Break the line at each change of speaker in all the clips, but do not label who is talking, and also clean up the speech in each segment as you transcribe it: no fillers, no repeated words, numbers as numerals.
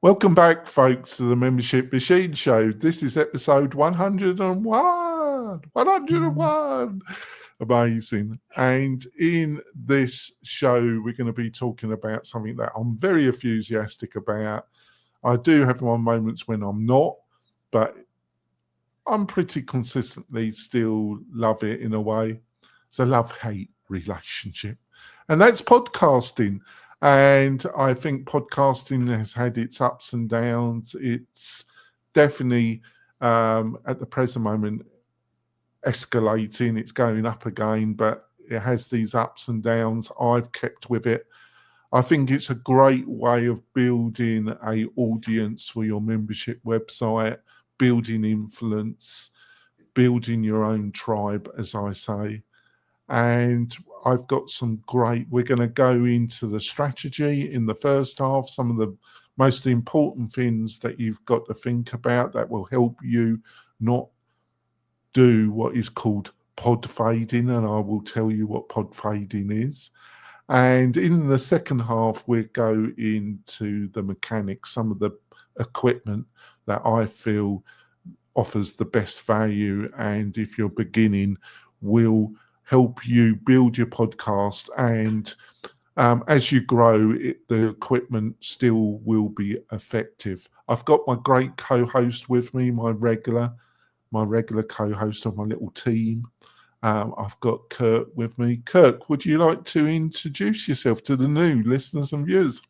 Welcome back, folks, to the Membership Machine Show. This is episode 101. 101. Amazing. And in this show, we're going to be talking about something that I'm very enthusiastic about. I do have my moments when I'm not, but I'm pretty consistently still love it in a way. It's a love-hate relationship. And that's podcasting. And I think podcasting has had its ups and downs. It's definitely, at the present moment, escalating. It's going up again, but it has these ups and downs. I've kept with it. I think it's a great way of building an audience for your membership website, building influence, building your own tribe, as I say. And I've got some we're going to go into the strategy in the first half, some of the most important things that you've got to think about that will help you not do what is called pod fading. And I will tell you what pod fading is. And in the second half, we'll go into the mechanics, some of the equipment that I feel offers the best value. And if you're beginning, will help you build your podcast, and as you grow, the equipment still will be effective. I've got my great co-host with me, my regular co-host of my little team. I've got Kirk with me. Kirk, would you like to introduce yourself to the new listeners and viewers?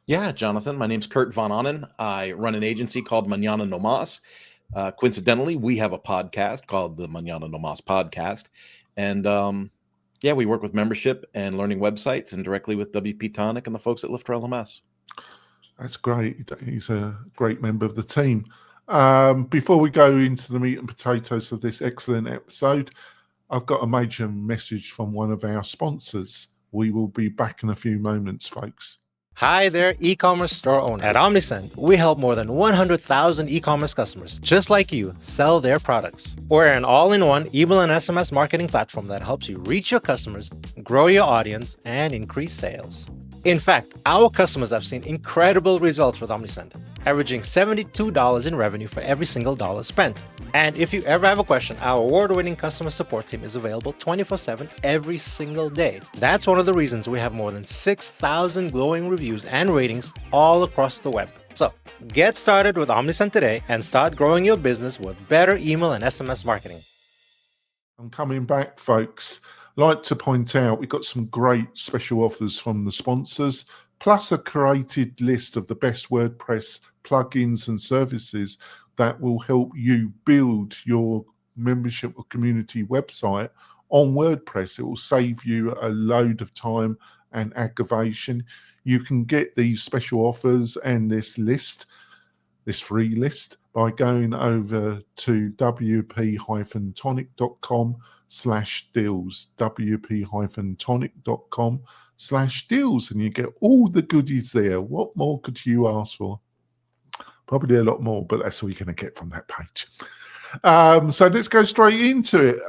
Yeah, Jonathan, my name's Kurt Von Onen. I run an agency called Mañana No Mas. Coincidentally, we have a podcast called the Mañana No Mas Podcast. And we work with membership and learning websites and directly with WP-Tonic and the folks at Lifter LMS.
That's great. He's a great member of the team. Before we go into the meat and potatoes of this excellent episode, I've got a major message from one of our sponsors. We will be back in a few moments, folks.
Hi there, e-commerce store owner. At Omnisend, we help more than 100,000 e-commerce customers just like you sell their products. We're an all-in-one email and SMS marketing platform that helps you reach your customers, grow your audience, and increase sales. In fact, our customers have seen incredible results with Omnisend, averaging $72 in revenue for every single dollar spent. And if you ever have a question, our award-winning customer support team is available 24/7 every single day. That's one of the reasons we have more than 6,000 glowing reviews and ratings all across the web. So get started with Omnisend today and start growing your business with better email and SMS marketing.
I'm coming back, folks. I'd like to point out we've got some great special offers from the sponsors, plus a curated list of the best WordPress plugins and services that will help you build your membership or community website on WordPress. It will save you a load of time and aggravation. You can get these special offers and this free list, by going over to WP-Tonic.com/deals, WP-Tonic.com/deals, and you get all the goodies there. What more could you ask for? Probably a lot more, but that's all you're going to get from that page. So let's go straight into it.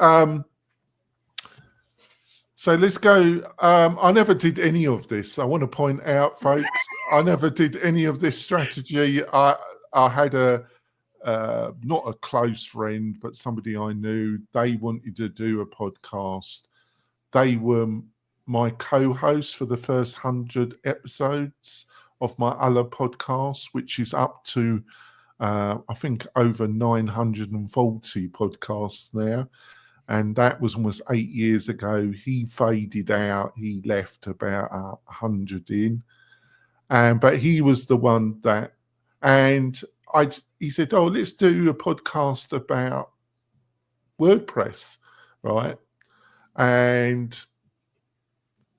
So let's go. I never did any of this. I want to point out, folks, I never did any of this strategy. I had not a close friend, but somebody I knew. They wanted to do a podcast. They were my co-host for the first 100 episodes of my other podcast, which is up to, I think, over 940 podcasts now. And that was almost 8 years ago. He faded out. He left about 100 in. But he was the one that, and he said, oh, let's do a podcast about WordPress, right? And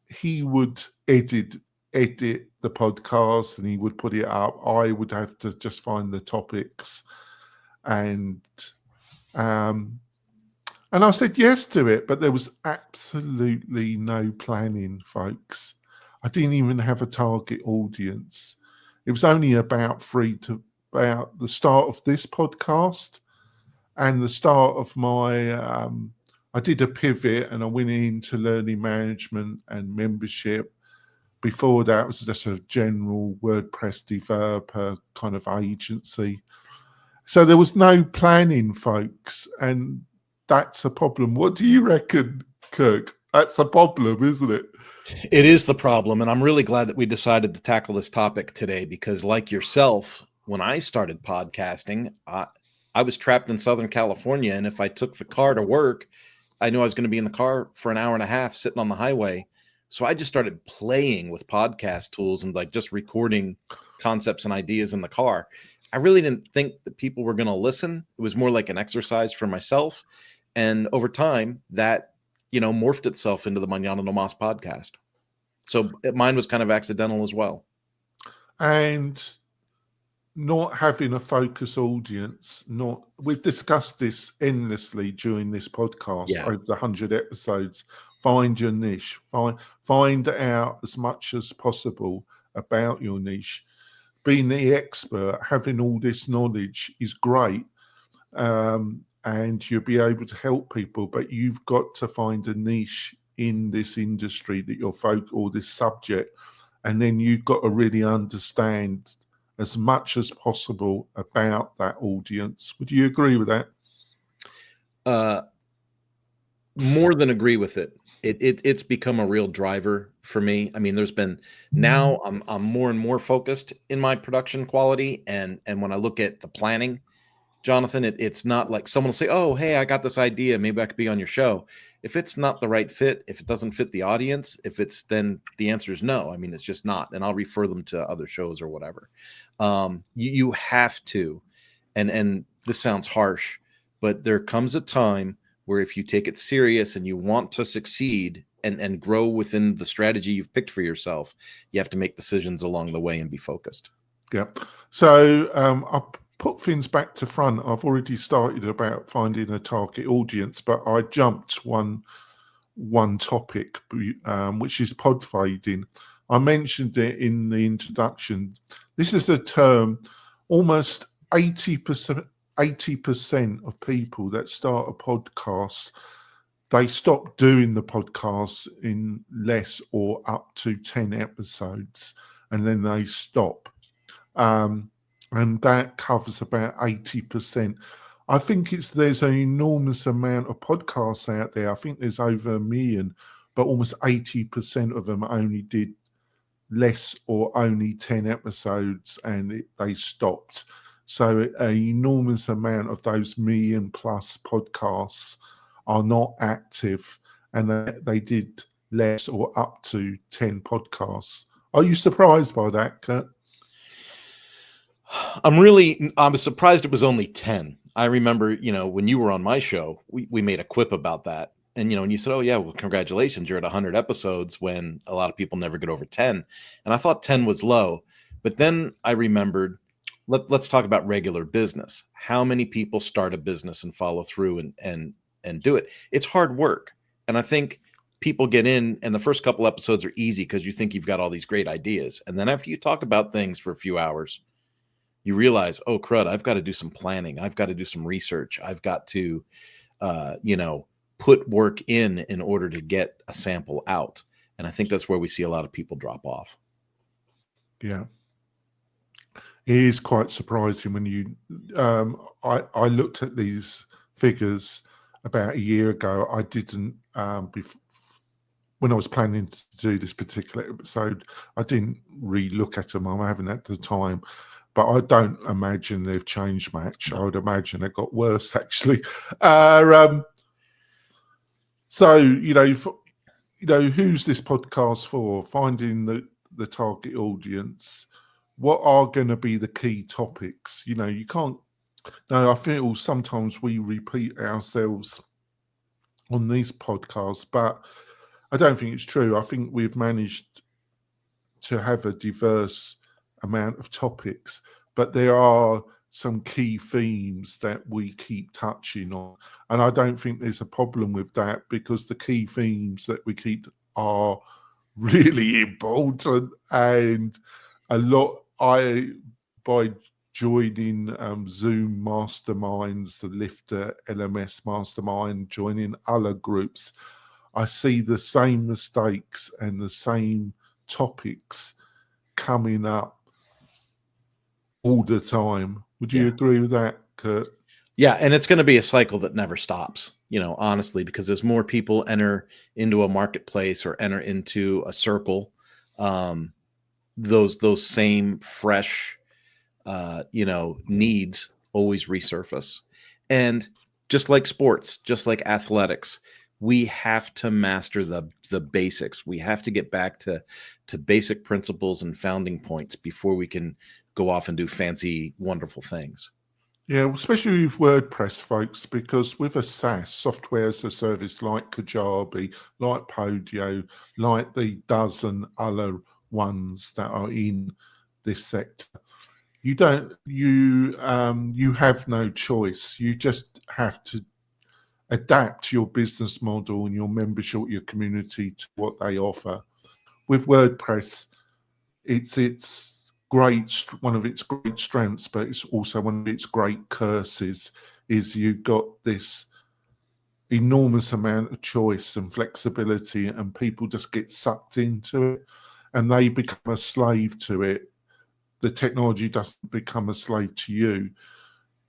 he would edit the podcast and he would put it up. I would have to just find the topics, and I said yes to it, but there was absolutely no planning, folks. I didn't even have a target audience. It was only about the start of this podcast and the start of my, I did a pivot and I went into learning management and membership before that it was just a general WordPress developer kind of agency. So there was no planning, folks, and that's a problem. What do you reckon, Kirk? That's a problem, isn't it?
It is the problem, and I'm really glad that we decided to tackle this topic today because, like yourself, when I started podcasting, I was trapped in Southern California, and if I took the car to work, I knew I was going to be in the car for an hour and a half sitting on the highway. So I just started playing with podcast tools and like just recording concepts and ideas in the car. I really didn't think that people were going to listen. It was more like an exercise for myself. And over time, that, morphed itself into the Mañana No Mas podcast. So mine was kind of accidental as well.
And not having a focus audience, we've discussed this endlessly during this podcast over the 100 episodes. Find your niche, find out as much as possible about your niche. Being the expert, having all this knowledge is great, and you'll be able to help people, but you've got to find a niche in this industry that you're or this subject, and then you've got to really understand as much as possible about that audience. Would you agree with that?
More than agree with it. It's become a real driver for me. I mean, there's been now I'm more and more focused in my production quality, and when I look at the planning, Jonathan, it's not like someone will say, "Oh, hey, I got this idea. Maybe I could be on your show." If it's not the right fit, if it doesn't fit the audience, then the answer is no. I mean, it's just not, and I'll refer them to other shows or whatever. You have to, and this sounds harsh, but there comes a time where if you take it serious and you want to succeed and grow within the strategy you've picked for yourself, you have to make decisions along the way and be focused.
Yeah. So I'll put things back to front. I've already started about finding a target audience, but I jumped one topic, which is pod fading. I mentioned it in the introduction. This is a term almost 80% of people that start a podcast, they stop doing the podcast in less or up to 10 episodes, and then they stop. And that covers about 80%. I think there's an enormous amount of podcasts out there. I think there's over 1 million, but almost 80% of them only did less or only 10 episodes and they stopped. So an enormous amount of those 1 million plus podcasts are not active, and they did less or up to 10 podcasts. Are you surprised by that, Kurt?
I was surprised it was only 10. I remember, when you were on my show, we made a quip about that. And, and you said, "Oh yeah, well, congratulations, you're at 100 episodes," when a lot of people never get over 10. And I thought 10 was low. But then I remembered, let's talk about regular business. How many people start a business and follow through and do it? It's hard work. And I think people get in, and the first couple episodes are easy because you think you've got all these great ideas. And then after you talk about things for a few hours, you realize, oh crud, I've got to do some planning. I've got to do some research. I've got to, put work in order to get a sample out. And I think that's where we see a lot of people drop off.
Yeah. It is quite surprising when you, I looked at these figures about a year ago. I didn't, when I was planning to do this particular episode, I didn't really look at them. I haven't at the time. But I don't imagine they've changed much. I would imagine it got worse, actually. So, who's this podcast for? Finding the target audience. What are going to be the key topics? You can't. No, I feel sometimes we repeat ourselves on these podcasts, but I don't think it's true. I think we've managed to have a diverse amount of topics, but there are some key themes that we keep touching on, and I don't think there's a problem with that, because the key themes that we keep are really important. And a lot, by joining Zoom masterminds, the Lifter LMS mastermind, joining other groups, I see the same mistakes and the same topics coming up all the time. Would you
Yeah.
agree with that, Kurt?
Yeah, and it's going to be a cycle that never stops, honestly, because as more people enter into a marketplace or enter into a circle, those same fresh, needs always resurface. And just like sports, just like athletics, we have to master the basics. We have to get back to basic principles and founding points before we can go off and do fancy, wonderful things.
Yeah, especially with WordPress, folks, because with a SaaS, software as a service like Kajabi, like Podio, like the dozen other ones that are in this sector, you have no choice. You just have to adapt your business model and your membership, your community to what they offer. With WordPress, it's one of its great strengths, but it's also one of its great curses, is you've got this enormous amount of choice and flexibility, and people just get sucked into it and they become a slave to it. The technology doesn't become a slave to you.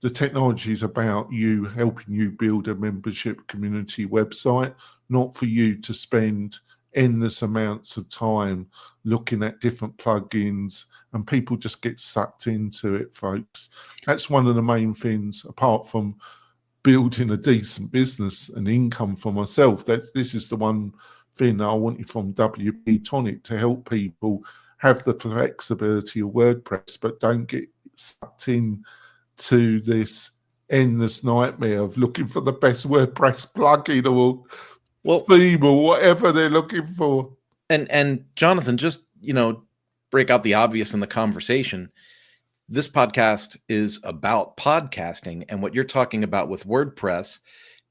The technology is about you, helping you build a membership community website, not for you to spend endless amounts of time looking at different plugins, and people just get sucked into it, folks. That's one of the main things, apart from building a decent business and income for myself. That this is the one thing that I wanted from WP-Tonic, to help people have the flexibility of WordPress, but don't get sucked in to this endless nightmare of looking for the best WordPress plugin or theme or whatever they're looking for.
And Jonathan, just break out the obvious in the conversation. This podcast is about podcasting, and what you're talking about with WordPress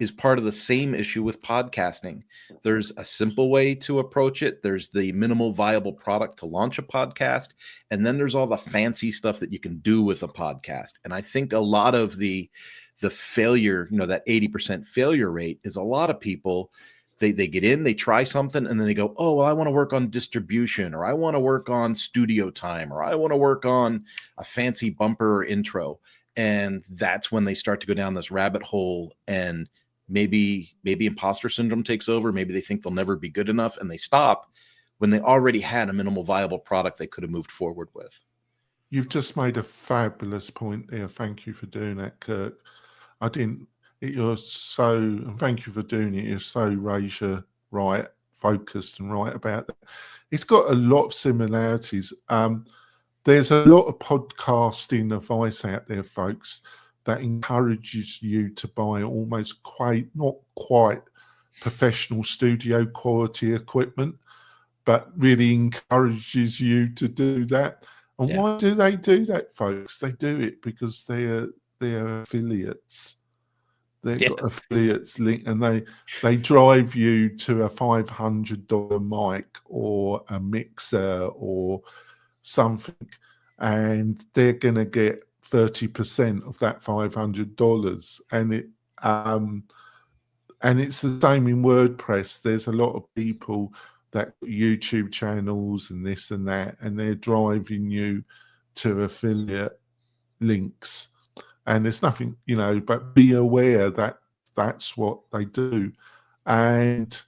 is part of the same issue with podcasting. There's a simple way to approach it. There's the minimal viable product to launch a podcast, and then there's all the fancy stuff that you can do with a podcast. And I think a lot of the failure, that 80% failure rate, is a lot of people. They get in, they try something, and then they go, oh, well, I want to work on distribution, or I want to work on studio time, or I want to work on a fancy bumper or intro. And that's when they start to go down this rabbit hole, and maybe imposter syndrome takes over. Maybe they think they'll never be good enough, and they stop when they already had a minimal viable product they could have moved forward with.
You've just made a fabulous point there. Thank you for doing that, Kirk. You're so, and thank you for doing it. You're so razor right, focused and right about that. It's got a lot of similarities. There's a lot of podcasting advice out there, folks, that encourages you to buy almost not quite professional studio quality equipment, but really encourages you to do that. And why do they do that, folks? They do it because they're affiliates. They've got affiliates link, and they drive you to a $500 mic or a mixer or something, and they're going to get 30% of that $500. And it's the same in WordPress. There's a lot of people that YouTube channels and this and that, and they're driving you to affiliate links. And there's nothing, but be aware that that's what they do. And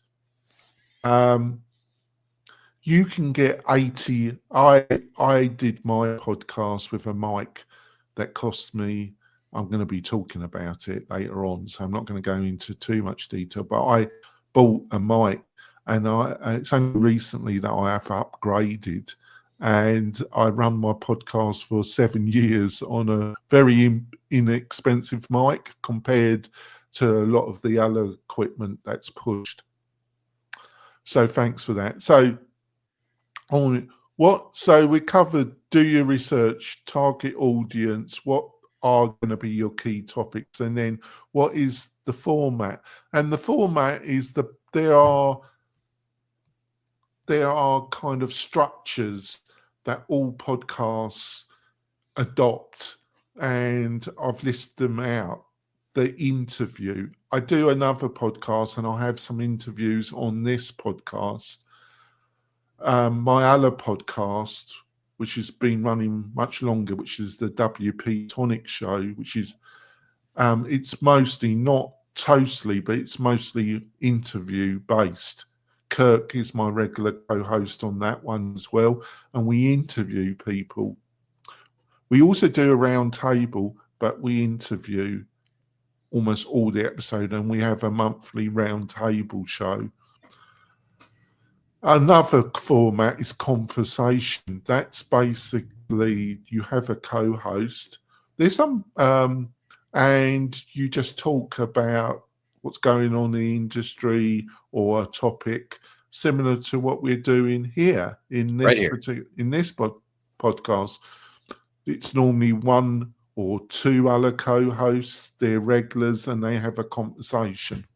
you can get 80. I did my podcast with a mic that cost me, I'm going to be talking about it later on, so I'm not going to go into too much detail, but I bought a mic, and it's only recently that I have upgraded. And I run my podcast for 7 years on a very inexpensive mic compared to a lot of the other equipment that's pushed. So thanks for that. So we covered do your research, target audience, what are going to be your key topics, and then what is the format. And the format is there are kind of structures that all podcasts adopt, and I've listed them out. The interview. I do another podcast, and I have some interviews on this podcast. my other podcast, which has been running much longer, which is the WP-Tonic show, which is it's mostly not totally, but it's mostly interview based. Kirk is my regular co-host on that one as well, and we interview people. We also do a round table, but we interview almost all the episode, and we have a monthly round table show. Another format is conversation. That's basically you have a co-host. There's some, and you just talk about what's going on in the industry or a topic similar to what we're doing here in this podcast. It's normally one or two other co-hosts. They're regulars, and they have a conversation.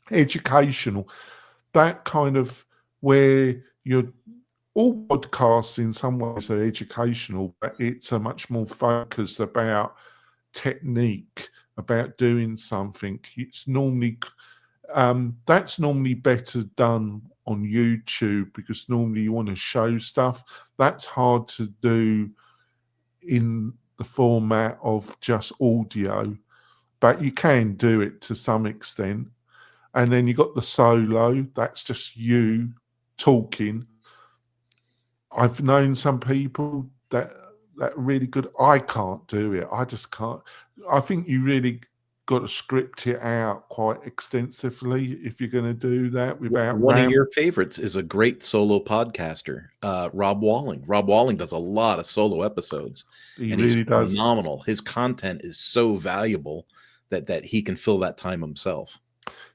Educational. That kind of where you're all podcasts in some ways are educational, but it's a much more focused about technique, about doing something. It's normally that's normally better done on YouTube, because normally you want to show stuff. That's hard to do in the format of just audio, but you can do it to some extent. And then you got the solo, that's just you talking. I've known some people that are really good. I can't do it. I just can't. I think you really got to script it out quite extensively if you're going to do that without
One of your favorites is a great solo podcaster, Rob Walling. Rob Walling does a lot of solo episodes.
He really does.
Phenomenal. His content is so valuable that he can fill that time himself.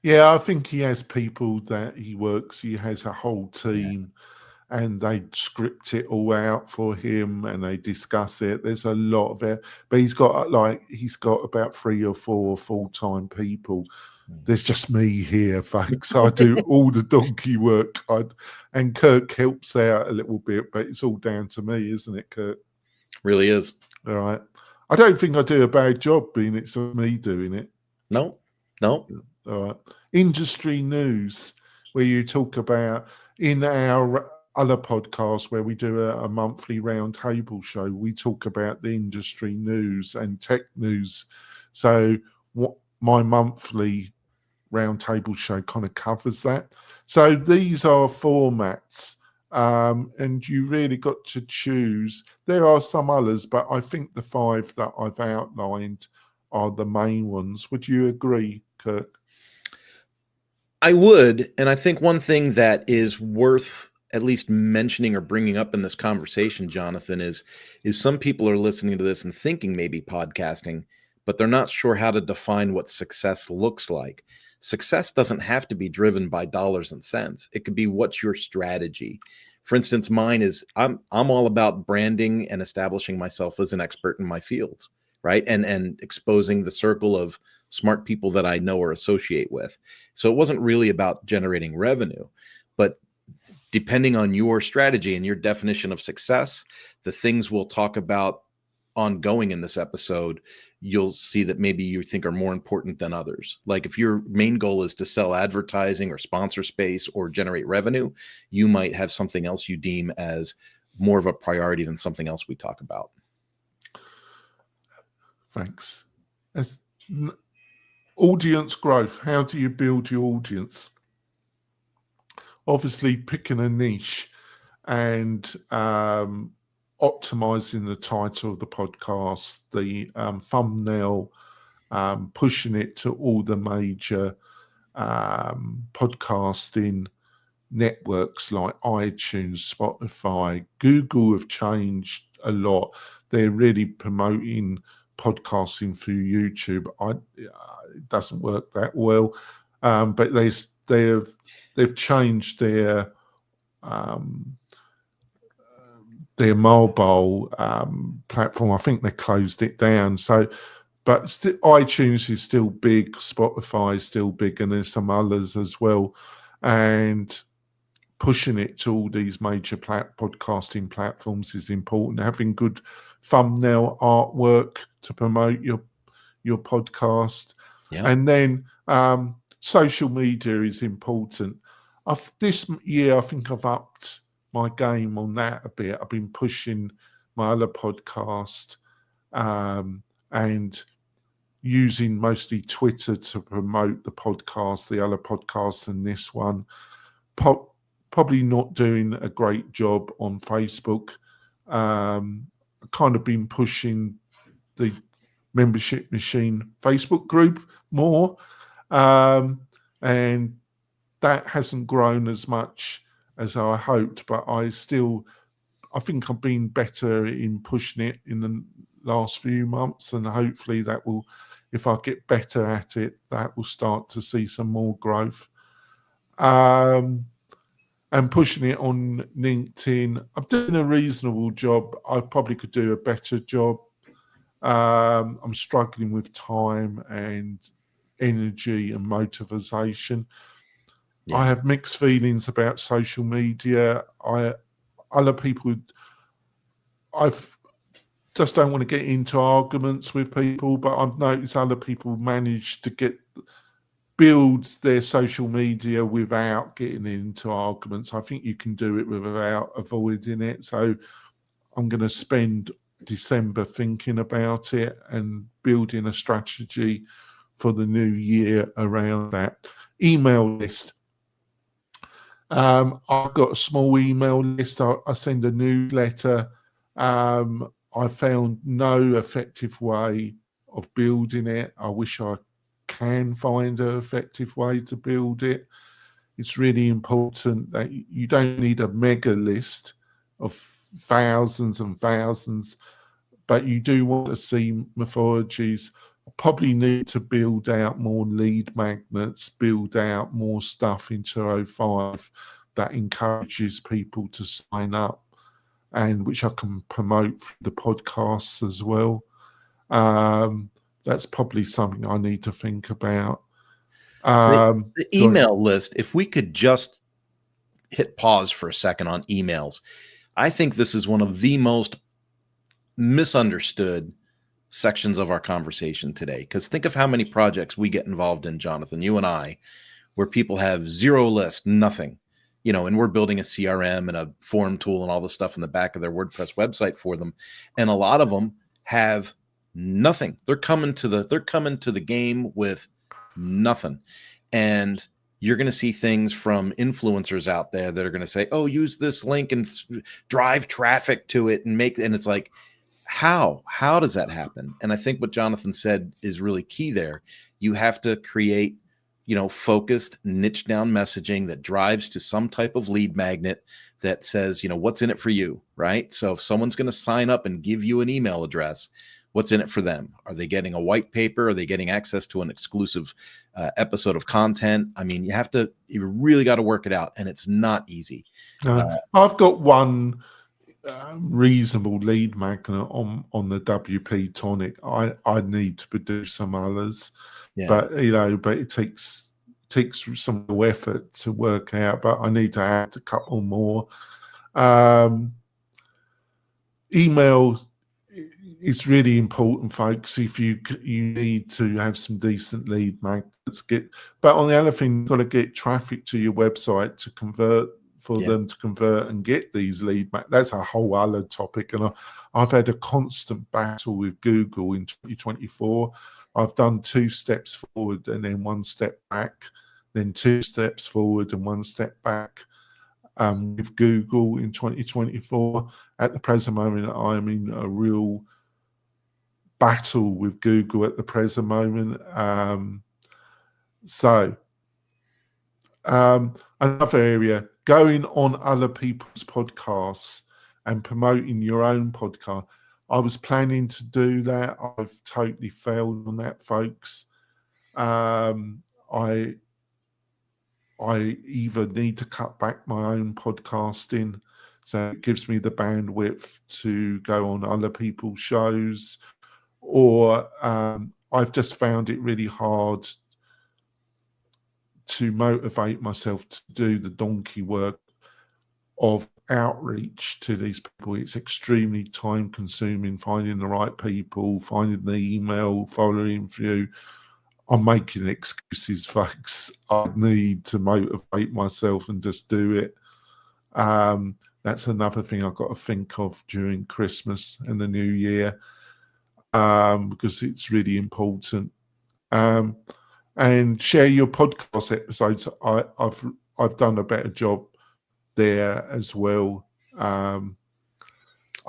Yeah, I think he has people that he works. He has a whole team, and they script it all out for him, and they discuss it. There's a lot of it, but he's got about 3 or 4 full-time people. There's just me here, folks. I do all the donkey work. And Kirk helps out a little bit, but it's all down to me, isn't it, Kirk?
Really is.
All right. I don't think I do a bad job, being it's me doing it.
No.
All right. Industry news, where you talk about in our other podcast where we do a monthly round table show, we talk about the industry news and tech news. So what my monthly round table show kind of covers that. So these are formats, and you really got to choose. There are some others, but I think the 5 that I've outlined are the main ones. Would you agree, Kirk?
I would. And I think one thing that is worth at least mentioning or bringing up in this conversation, Jonathan, is some people are listening to this and thinking maybe podcasting, but they're not sure how to define what success looks like. Success doesn't have to be driven by dollars and cents. It could be, what's your strategy? For instance, mine is I'm all about branding and establishing myself as an expert in my fields, right? And exposing the circle of smart people that I know or associate with. So it wasn't really about generating revenue, but depending on your strategy and your definition of success, the things we'll talk about ongoing in this episode, you'll see that maybe you think are more important than others. Like if your main goal is to sell advertising or sponsor space or generate revenue, you might have something else you deem as more of a priority than something else we talk about.
Thanks. Audience growth. How do you build your audience? Obviously, picking a niche and optimizing the title of the podcast, the thumbnail, pushing it to all the major podcasting networks like iTunes, Spotify, Google have changed a lot. They're really promoting podcasting through YouTube. It doesn't work that well, but they've changed their mobile platform. I think they closed it down. So, but iTunes is still big, Spotify is still big, and there's some others as well. And pushing it to all these major podcasting platforms is important. Having good thumbnail artwork to promote your podcast. Yeah. And then social media is important. this year, I think I've upped my game on that a bit. I've been pushing my other podcast and using mostly Twitter to promote the podcast, the other podcast, and this one. Probably not doing a great job on Facebook. Kind of been pushing the Membership Machine Facebook group more, and that hasn't grown as much as I hoped, but I think I've been better in pushing it in the last few months, and hopefully that will, if I get better at it, that will start to see some more growth. And pushing it on LinkedIn, I'm doing a reasonable job. I probably could do a better job. I'm struggling with time and energy and motivation.
Yeah.
I have mixed feelings about social media. Other people, I've just don't want to get into arguments with people, but I've noticed other people manage to build their social media without getting into arguments. I think you can do it without avoiding it. So I'm going to spend December thinking about it and building a strategy for the new year around that. Email list. I've got a small email list. I send a newsletter. I found no effective way of building it. I wish I can find an effective way to build it. It's really important that you don't need a mega list of thousands and thousands, but you do want to see mythologies. Probably need to build out more lead magnets, build out more stuff in 205 that encourages people to sign up, and which I can promote through the podcasts as well. That's probably something I need to think about.
The email list, if we could just hit pause for a second on emails, I think this is one of the most misunderstood sections of our conversation today. Because think of how many projects we get involved in, Jonathan, you and I, where people have zero list, nothing, and we're building a CRM and a form tool and all the stuff in the back of their WordPress website for them. And a lot of them have nothing. They're coming to the game with nothing. And you're going to see things from influencers out there that are going to say, oh, use this link and drive traffic to it and it's like, how does that happen? And I think what Jonathan said is really key there. You have to create, focused niche down messaging that drives to some type of lead magnet that says, what's in it for you, right? So if someone's going to sign up and give you an email address, what's in it for them? Are they getting a white paper? Are they getting access to an exclusive episode of content? I mean, you really got to work it out, and it's not easy.
I've got one reasonable lead magnet on the WP-Tonic. I need to produce some others, but it takes some effort to work out. But I need to add a couple more. Email is really important, folks. If you need to have some decent lead magnets, but on the other thing, you've got to get traffic to your website to convert. For them to convert and get these lead magnets. That's a whole other topic. And I've had a constant battle with Google in 2024. I've done 2 steps forward and then 1 step back, then 2 steps forward and 1 step back with Google in 2024. At the present moment, I'm in a real battle with Google at the present moment. Another area, going on other people's podcasts and promoting your own podcast. I was planning to do that. I've totally failed on that, folks. I either need to cut back my own podcasting, so it gives me the bandwidth to go on other people's shows, or I've just found it really hard to motivate myself to do the donkey work of outreach to these people. It's extremely time consuming, finding the right people, finding the email, following through. I'm making excuses, folks. I need to motivate myself and just do it. That's another thing I've got to think of during Christmas and the New Year, because it's really important. And share your podcast episodes. I've done a better job there as well. I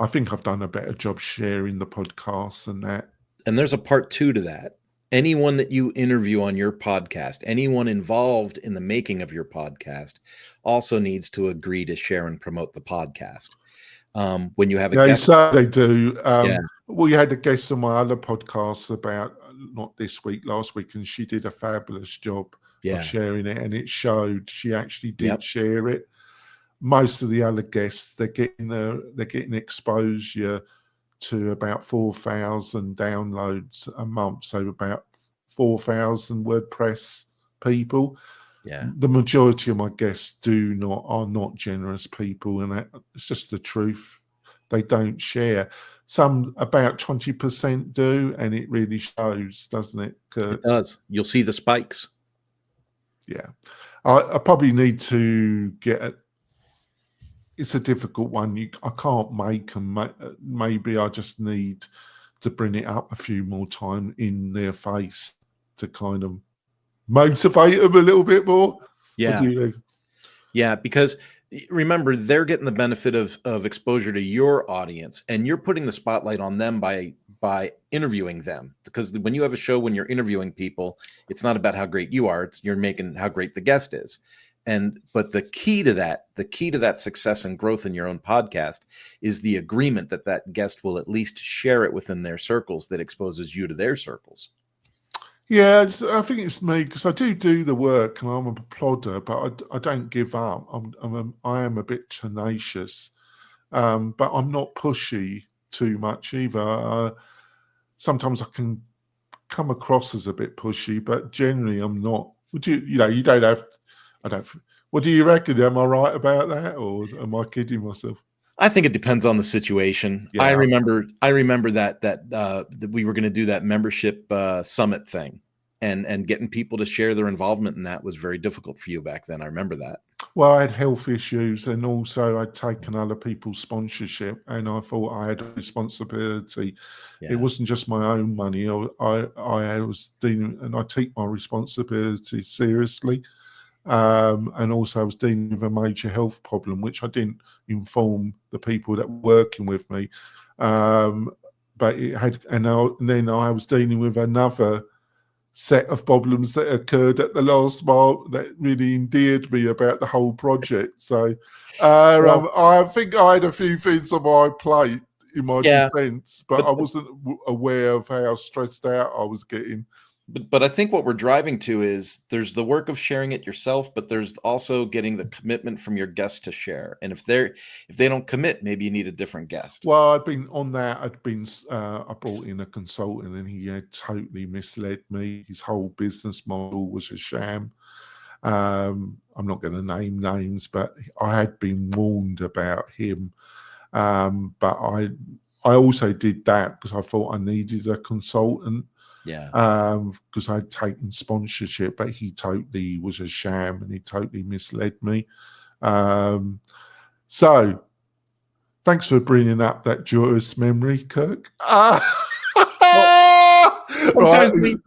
think I've done a better job sharing the podcasts and that.
And there's a part 2 to that. Anyone that you interview on your podcast, anyone involved in the making of your podcast, also needs to agree to share and promote the podcast. When you have a guest,
so they do.
Yeah.
Well, you had a guest on my other podcast about, not this week, last week, and she did a fabulous job of sharing it, and it showed she actually did share it. Most of the other guests, they're getting exposure to about 4,000 downloads a month, so about 4,000 WordPress people.
Yeah,
the majority of my guests are not generous people, and it's just the truth. They don't share. Some, about 20%, do, and it really shows, doesn't it, Kurt?
It does. You'll see the spikes.
Yeah, I probably need to get it. It's a difficult one. I can't make them. Maybe I just need to bring it up a few more times in their face to kind of motivate them a little bit more.
Yeah. Yeah, because remember, they're getting the benefit of exposure to your audience, and you're putting the spotlight on them by interviewing them. Because when you have a show, when you're interviewing people, it's not about how great you are, you're making how great the guest is. But the key to that success and growth in your own podcast is the agreement that guest will at least share it within their circles that exposes you to their circles.
Yeah, I think it's me, because I do the work and I'm a plodder, but I don't give up. I am a bit tenacious, but I'm not pushy too much either. Sometimes I can come across as a bit pushy, but generally I'm not. You don't have. I don't. What do you reckon? Am I right about that, or am I kidding myself?
I think it depends on the situation. Yeah. I remember that we were going to do that membership summit thing, and getting people to share their involvement in that was very difficult for you back then. I remember that.
Well, I had health issues, and also I'd taken other people's sponsorship, and I thought I had a responsibility. Yeah. It wasn't just my own money. I was dealing, and I take my responsibility seriously. And also I was dealing with a major health problem, which I didn't inform the people that were working with me. But it had, and then I was dealing with another set of problems that occurred at the last mile that really endeared me about the whole project. So I think I had a few things on my plate in my defense, but I wasn't aware of how stressed out I was getting.
But I think what we're driving to is there's the work of sharing it yourself, but there's also getting the commitment from your guests to share. And if they don't commit, maybe you need a different guest.
Well, I'd been on that. I brought in a consultant, and he had totally misled me. His whole business model was a sham. I'm not going to name names, but I had been warned about him. But I also did that because I thought I needed a consultant.
Yeah.
Because I'd taken sponsorship, but he totally was a sham, and he totally misled me. So thanks for bringing up that joyous memory, Kirk.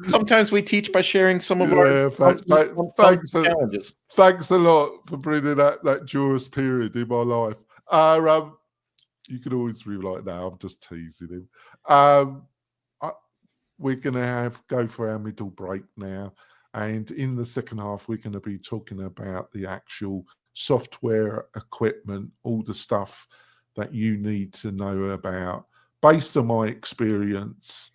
Sometimes we teach by sharing some of our challenges.
Thanks a lot for bringing up that joyous period in my life. You can always be like, no, I'm just teasing him. We're going to go for our middle break now. And in the second half, we're going to be talking about the actual software, equipment, all the stuff that you need to know about, based on my experience,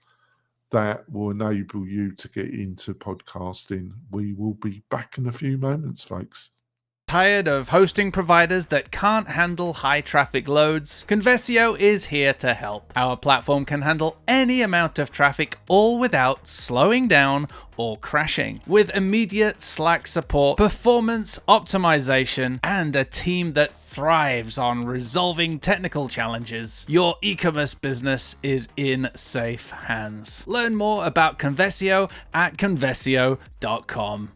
that will enable you to get into podcasting. We will be back in a few moments, folks.
Tired of hosting providers that can't handle high traffic loads? Conversio is here to help. Our platform can handle any amount of traffic, all without slowing down or crashing. With immediate Slack support, performance optimization, and a team that thrives on resolving technical challenges, your e-commerce business is in safe hands. Learn more about Conversio at conversio.com.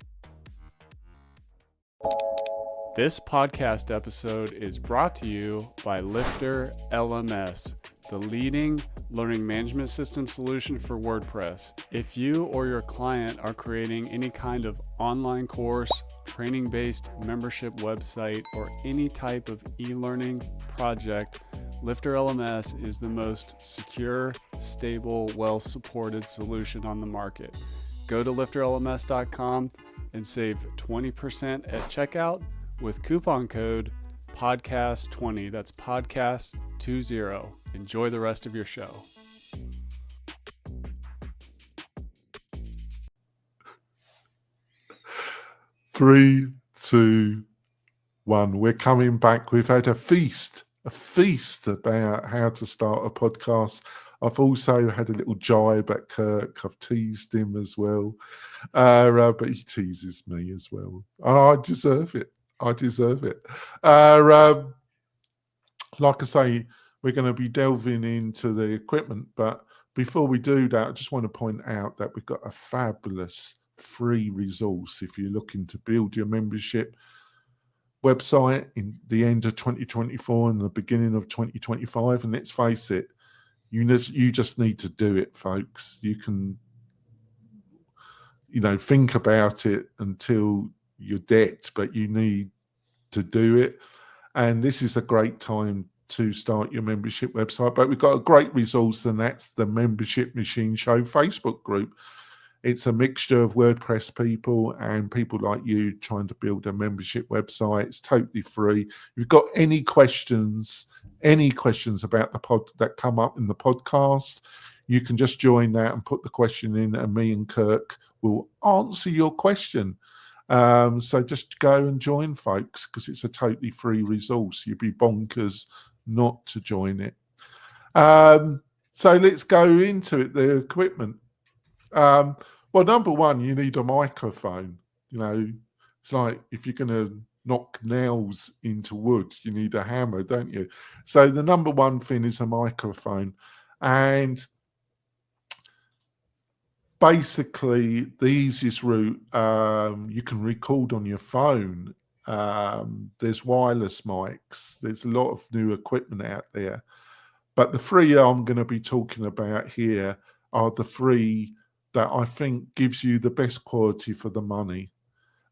This podcast episode is brought to you by Lifter LMS, the leading learning management system solution for WordPress. If you or your client are creating any kind of online course, training-based membership website, or any type of e-learning project, Lifter LMS is the most secure, stable, well-supported solution on the market. Go to lifterlms.com and save 20% at checkout with coupon code podcast20. That's podcast20. Enjoy the rest of your show.
Three, two, one. We're coming back. We've had a feast about how to start a podcast. I've also had a little jibe at Kirk. I've teased him as well, but he teases me as well. And I deserve it. Like I say, we're going to be delving into the equipment, but before we do that, I just want to point out that we've got a fabulous free resource if you're looking to build your membership website in the end of 2024 and the beginning of 2025. And let's face it, you just need to do it, folks. You can, think about it until you're dead, but you need to do it. And this is a great time to start your membership website. But we've got a great resource, and that's the Membership Machine Show Facebook group. It's a mixture of WordPress people and people like you trying to build a membership website. It's totally free. If you've got any questions about the pod that come up in the podcast, you can just join that and put the question in, and me and Kirk will answer your question. So just go and join, folks, because it's a totally free resource. You'd be bonkers not to join it. So let's go into it, the equipment. Well, number one, you need a microphone. It's like if you're going to knock nails into wood, you need a hammer, don't you? So the number one thing is a microphone. And basically, the easiest route, you can record on your phone. There's wireless mics. There's a lot of new equipment out there. But the three I'm going to be talking about here are the three that I think gives you the best quality for the money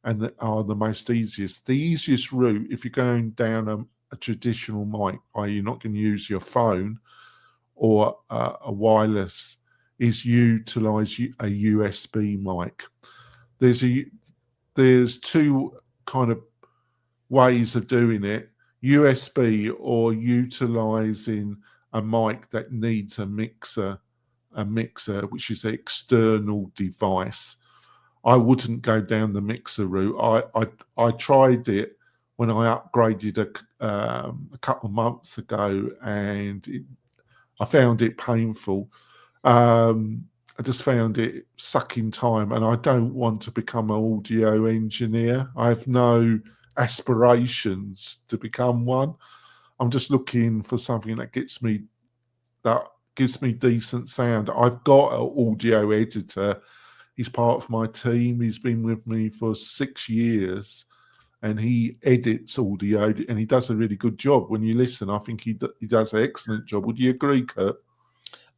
and that are the most easiest. The easiest route, if you're going down a traditional mic, i.e. you're not going to use your phone or a wireless, is utilize a USB mic. There's two kind of ways of doing it: USB or utilizing a mic that needs a mixer, which is an external device. I wouldn't go down the mixer route. I tried it when I upgraded a couple of months ago, and I found it painful. I just found it sucking time, and I don't want to become an audio engineer. I have no aspirations to become one. I'm just looking for something that gives me decent sound. I've got an audio editor. He's part of my team. He's been with me for 6 years, and he edits audio, and he does a really good job. When you listen, I think he does an excellent job. Would you agree, Kurt?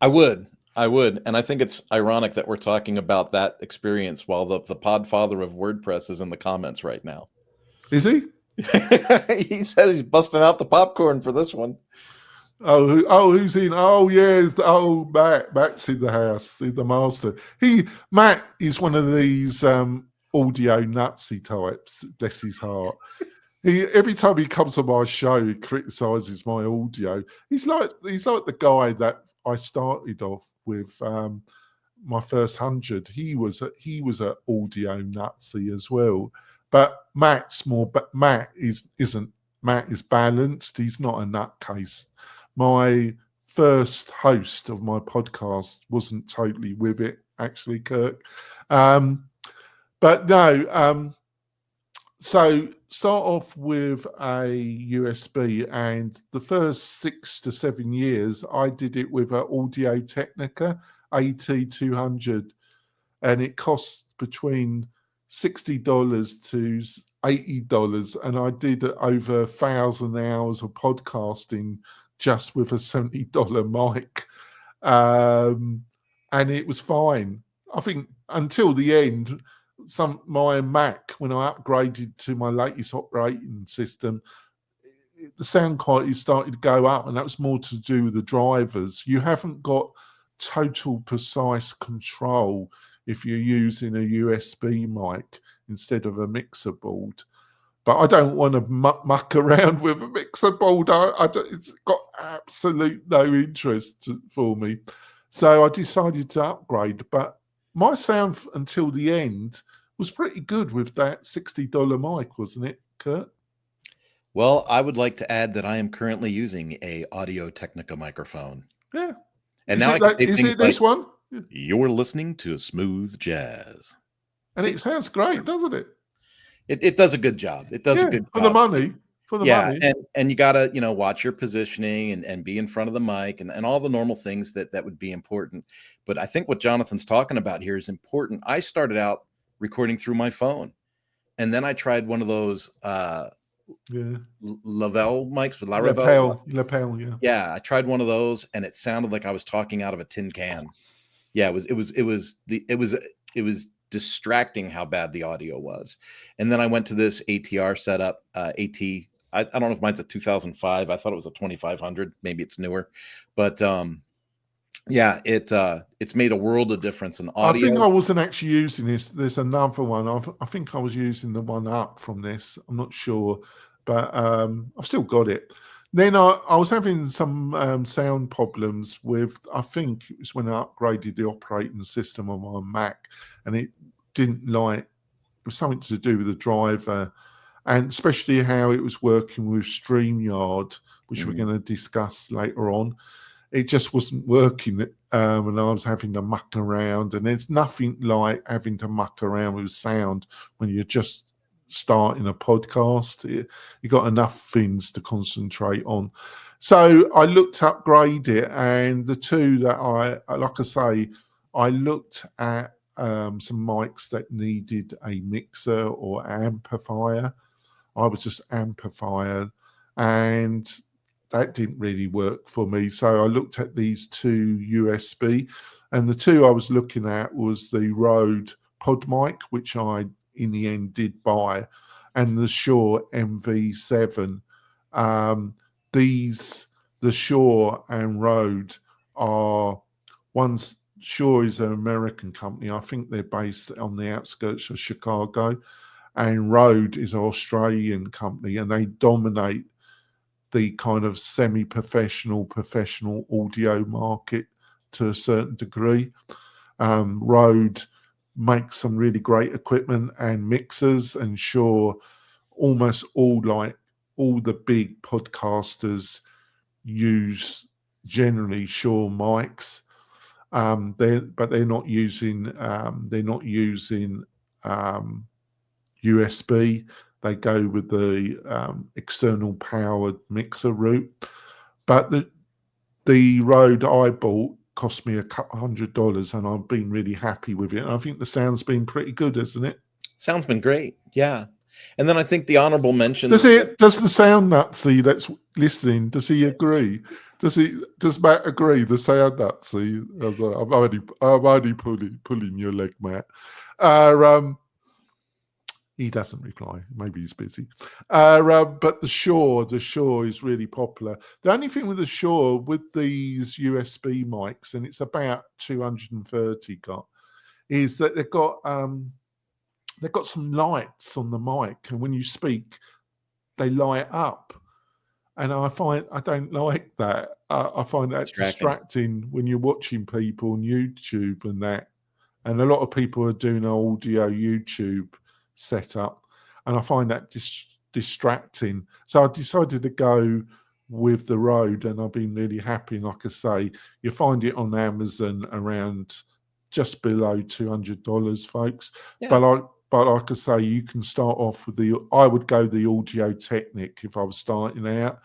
I would. And I think it's ironic that we're talking about that experience while the podfather of WordPress is in the comments right now.
Is he?
He says he's busting out the popcorn for this one.
Oh, who's in? Oh, yeah. Oh, Matt's in the house, the master. Matt is one of these audio Nazi types, bless his heart. Every time he comes on my show, he criticizes my audio. He's like the guy that I started off with my first 100. He was an audio Nazi as well. But Matt's more, but Matt isn't. Matt is balanced. He's not a nutcase. My first host of my podcast wasn't totally with it, actually, Kirk. But no, so start off with a USB, and the first 6 to 7 years, I did it with an Audio Technica AT200, and it cost between $60 to $80, and I did over 1,000 hours of podcasting just with a $70 mic, and it was fine. I think until the end. My Mac, when I upgraded to my latest operating system, the sound quality started to go up, and that was more to do with the drivers. You haven't got total precise control if you're using a USB mic instead of a mixer board. But I don't want to muck around with a mixer board. It's got absolute no interest for me. So I decided to upgrade, but my sound until the end was pretty good with that $60 mic, wasn't it, Kurt?
Well, I would like to add that I am currently using a Audio Technica microphone.
Yeah.
And
is
now
it,
I can say
is
things
it this
like,
one?
you're listening to smooth jazz.
And it sounds great, doesn't it?
It does a good job. It does a good
for
job.
the money. For the money.
And you gotta, watch your positioning and be in front of the mic and all the normal things that would be important. But I think what Jonathan's talking about here is important. I started out recording through my phone, and then I tried one of those Lavelle mics with
lapel, yeah.
Yeah, I tried one of those, and it sounded like I was talking out of a tin can. Yeah, it was distracting how bad the audio was. And then I went to this ATR setup, I don't know if mine's a 2005. I thought it was a 2500. Maybe it's newer, but it's made a world of difference in audio.
I think I wasn't actually using this. There's another one. I think I was using the one up from this. I'm not sure, but I've still got it. Then I was having some sound problems with, I think it was when I upgraded the operating system on my Mac, and it didn't it was something to do with the driver, and especially how it was working with StreamYard, which we're going to discuss later on. It just wasn't working, and I was having to muck around, and there's nothing like having to muck around with sound when you're just starting a podcast. You got enough things to concentrate on. So I looked to upgrade it, and the two that I looked at some mics that needed a mixer or amplifier. I was just amplifier, and that didn't really work for me. So I looked at these two USB, and the two I was looking at was the Rode Pod Mic, which I in the end did buy, and the Shure MV7. The Shure and Rode are one's. Shure is an American company. I think they're based on the outskirts of Chicago, and Rode is an Australian company, and they dominate the kind of semi-professional, professional audio market to a certain degree. Rode makes some really great equipment and mixers, and Shure, almost all the big podcasters use generally Shure mics. They're not using USB. They go with the external powered mixer route. But the Rode I bought cost me $100, and I've been really happy with it. And I think the sound's been pretty good, hasn't it?
Sound's been great, yeah. And then I think the honorable mention.
Does the sound Nazi that's listening? Does he agree? Does Matt agree? The sound Nazi. I'm only pulling your leg, Matt. He doesn't reply. Maybe he's busy. But the Shure is really popular. The only thing with the Shure, with these USB mics, and it's about 230 got, is that they've got some lights on the mic, and when you speak, they light up. And I don't like that. I find that distracting when you're watching people on YouTube and that. And a lot of people are doing an audio YouTube setup. and I find that distracting. So I decided to go with the Rode, and I've been really happy. And like I say, you find it on Amazon around just below $200, folks.
Yeah.
But like I say, you can start off with I would go the Audio-Technic if I was starting out,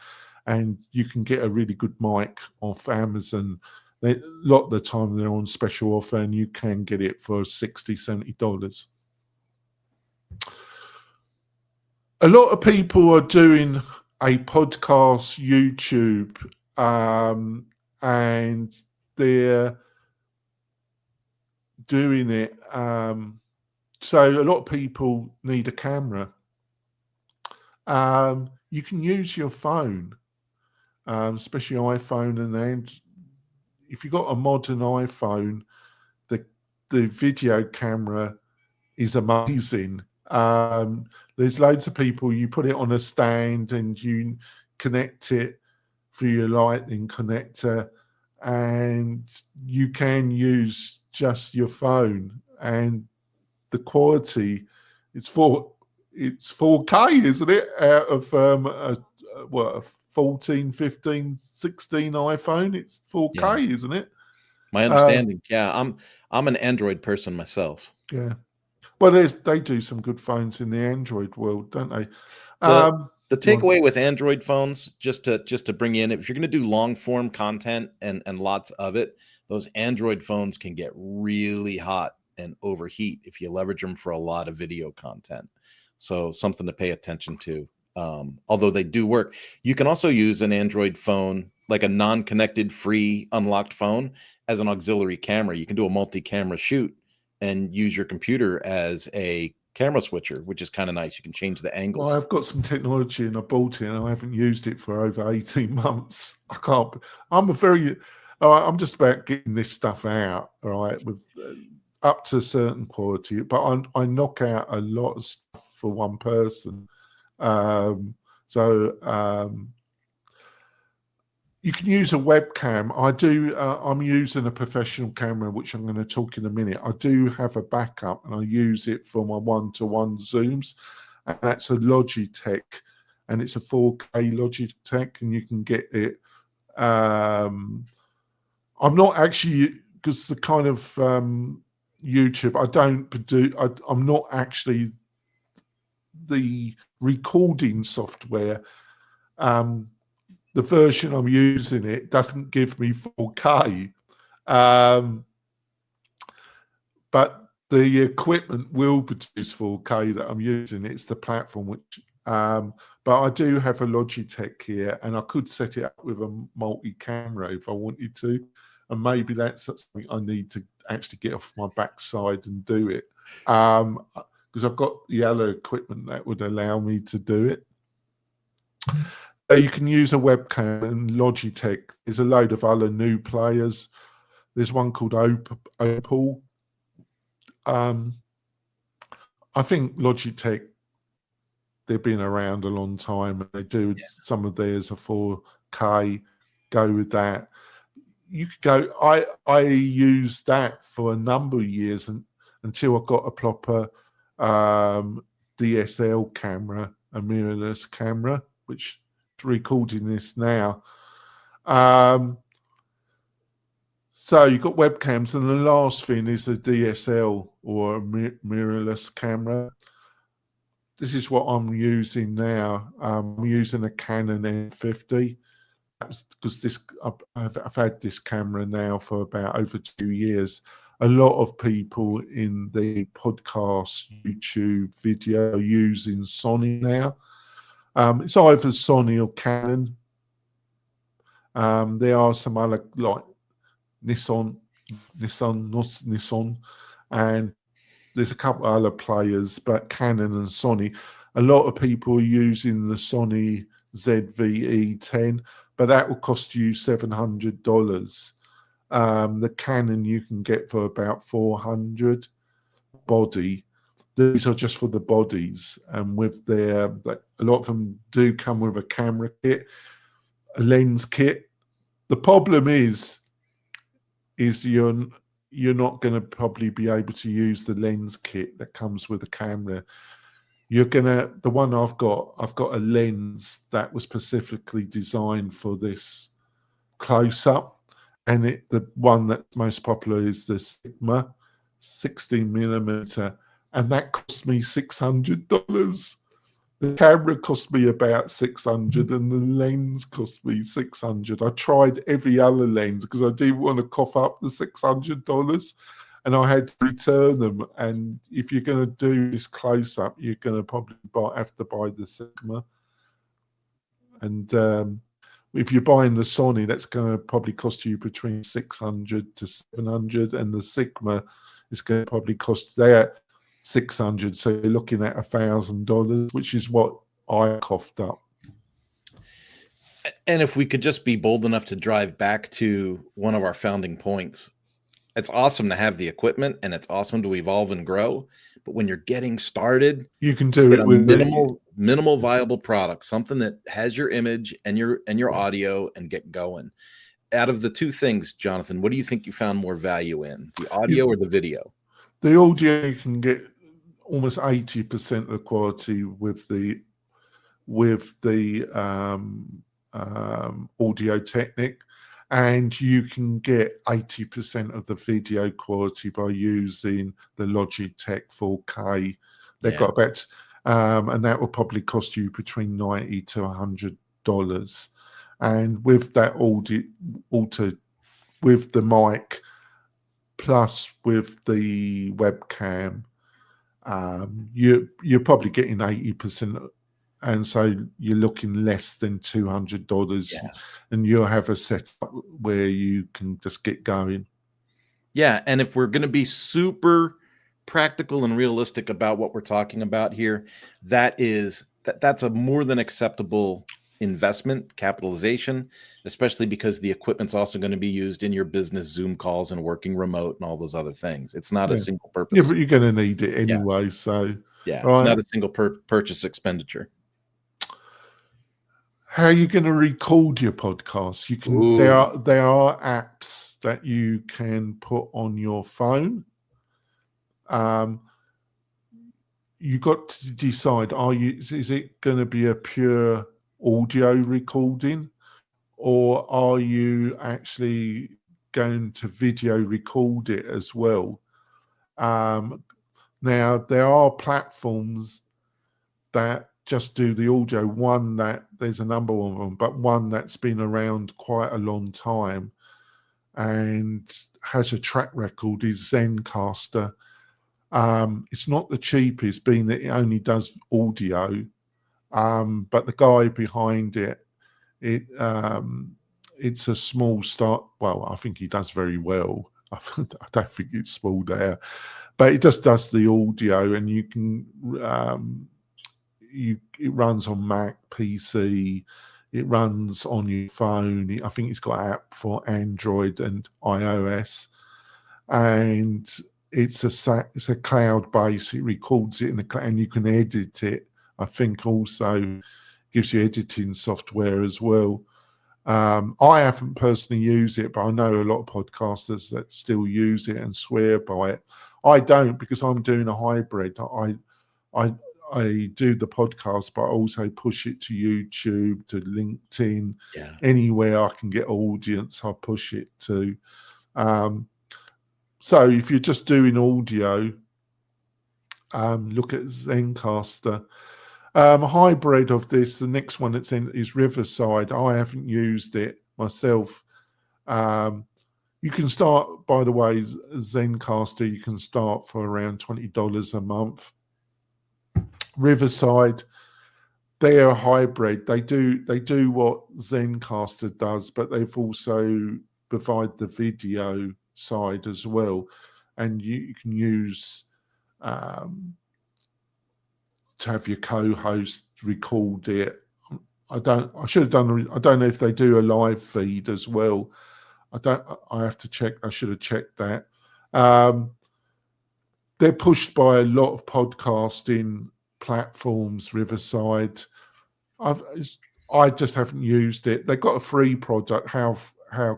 and you can get a really good mic off Amazon. A lot of the time they're on special offer, and you can get it for $60, $70. A lot of people are doing a podcast YouTube, and they're doing it. So a lot of people need a camera. You can use your phone, especially iPhone, and then if you've got a modern iPhone, the video camera is amazing. There's loads of people, you put it on a stand and you connect it through your lightning connector, and you can use just your phone, and the quality, it's 4K, isn't it, out of a 14, 15, 16 iPhone? It's 4K, isn't it?
My understanding. I'm an Android person myself.
Yeah. Well, they do some good phones in the Android world, don't they?
The takeaway with Android phones, just to bring in, if you're going to do long form content and lots of it, those Android phones can get really hot and overheat if you leverage them for a lot of video content. So something to pay attention to. Although they do work, you can also use an Android phone, like a non-connected, free, unlocked phone, as an auxiliary camera. You can do a multi-camera shoot and use your computer as a camera switcher, which is kind of nice. You can change the angles.
Well, I've got some technology and I bought it, and I haven't used it for over 18 months. I can't. I'm just about getting this stuff out, all right, with up to a certain quality. But I knock out a lot of stuff for one person. You can use a webcam. I'm using a professional camera, which I'm going to talk in a minute. I do have a backup, and I use it for my one-to-one Zooms, and that's a Logitech, and it's a 4K Logitech, and you can get it. I'm not actually, because the kind of YouTube I'm not actually the recording software. The version I'm using, it doesn't give me 4K, but the equipment will produce 4K that I'm using. It's the platform which, but I do have a Logitech here, and I could set it up with a multi-camera if I wanted to, and maybe that's something I need to actually get off my backside and do it, because I've got the other equipment that would allow me to do it. You can use a webcam and Logitech. There's a load of other new players. There's one called Opal. I think Logitech, they've been around a long time, and they do some of theirs are 4K. Go with that. You could go. I used that for a number of years, and until I got a proper DSL camera, a mirrorless camera, which recording this now. So you've got webcams, and the last thing is a DSL or a mirrorless camera. This is what I'm using now. I'm using a Canon M50. That's because I've had this camera now for about over 2 years. A lot of people in the podcast, YouTube, video are using Sony now. It's either Sony or Canon. There are some other, like Nissan, and there's a couple other players, but Canon and Sony. A lot of people are using the Sony ZV-E10, but that will cost you $700. The Canon you can get for about $400 body. These are just for the bodies, and with a lot of them do come with a camera kit, a lens kit. The problem is you're not going to probably be able to use the lens kit that comes with a camera. the one I've got a lens that was specifically designed for this close-up, and the one that's most popular is the Sigma 16mm, and that cost me $600. The camera cost me about 600, and the lens cost me 600. I tried every other lens because I didn't want to cough up the $600, and I had to return them. And if you're going to do this close up, you're going to probably have to buy the Sigma. And if you're buying the Sony, that's going to probably cost you between 600 to 700, and the Sigma is going to probably cost that 600. So you're looking at $1,000, which is what I coughed up.
And if we could just be bold enough to drive back to one of our founding points, it's awesome to have the equipment and it's awesome to evolve and grow. But when you're getting started,
you can do it with
minimal viable product, something that has your image and your audio, and get going. Out of the two things, Jonathan, what do you think you found more value in, the audio or the video?
The audio, you can get almost 80% of the quality with the Audio-Technic, and you can get 80% of the video quality by using the Logitech 4K. They've got about, and that will probably cost you between $90 to $100. And with that with the mic plus with the webcam, you're probably getting 80%, and so you're looking less than $200, and you'll have a setup where you can just get going.
Yeah, and if we're going to be super practical and realistic about what we're talking about here, that's a more than acceptable investment capitalization, especially because the equipment's also going to be used in your business Zoom calls and working remote and all those other things. It's not a single purpose.
Yeah, but you're going to need it anyway. So
it's not a single purchase expenditure.
How are you going to record your podcast? You can. There are apps that you can put on your phone. You got to decide: is it going to be a pure audio recording, or are you actually going to video record it as well? Now there are platforms that just do the audio. There's a number of them, but one that's been around quite a long time and has a track record is Zencaster. It's not the cheapest, being that it only does audio. But the guy behind it's a small start. Well, I think he does very well. I don't think it's small there, but it just does the audio, and you can it runs on Mac, PC, it runs on your phone. I think it's got an app for Android and iOS, and it's a cloud base. It records it in the cloud, and you can edit it. I think also gives you editing software as well. I haven't personally used it, but I know a lot of podcasters that still use it and swear by it. I don't, because I'm doing a hybrid. I do the podcast, but I also push it to YouTube, to LinkedIn, anywhere I can get audience, I push it to. So if you're just doing audio, look at Zencaster. Hybrid of this, the next one that's in is Riverside. I haven't used it myself. You can start, by the way, Zencaster, you can start for around $20 a month. Riverside, they're a hybrid. They do what Zencaster does, but they've also provide the video side as well, and you can use to have your co-host record it. I don't know if they do a live feed as well. I have to check. I should have checked that. They're pushed by a lot of podcasting platforms, Riverside. I just haven't used it. They've got a free product. How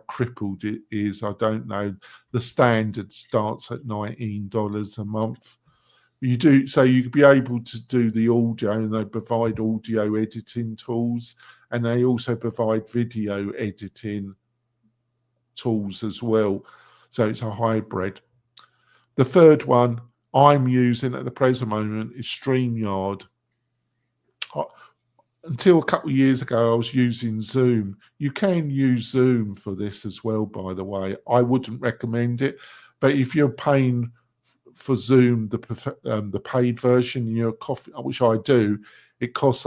crippled it is, I don't know. The standard starts at $19 a month. You do, so you could be able to do the audio, and they provide audio editing tools, and they also provide video editing tools as well. So it's a hybrid. The third one I'm using at the present moment is StreamYard. Until a couple of years ago, I was using Zoom. You can use Zoom for this as well, by the way. I wouldn't recommend it, but if you're paying for Zoom, the paid version, which I do, it costs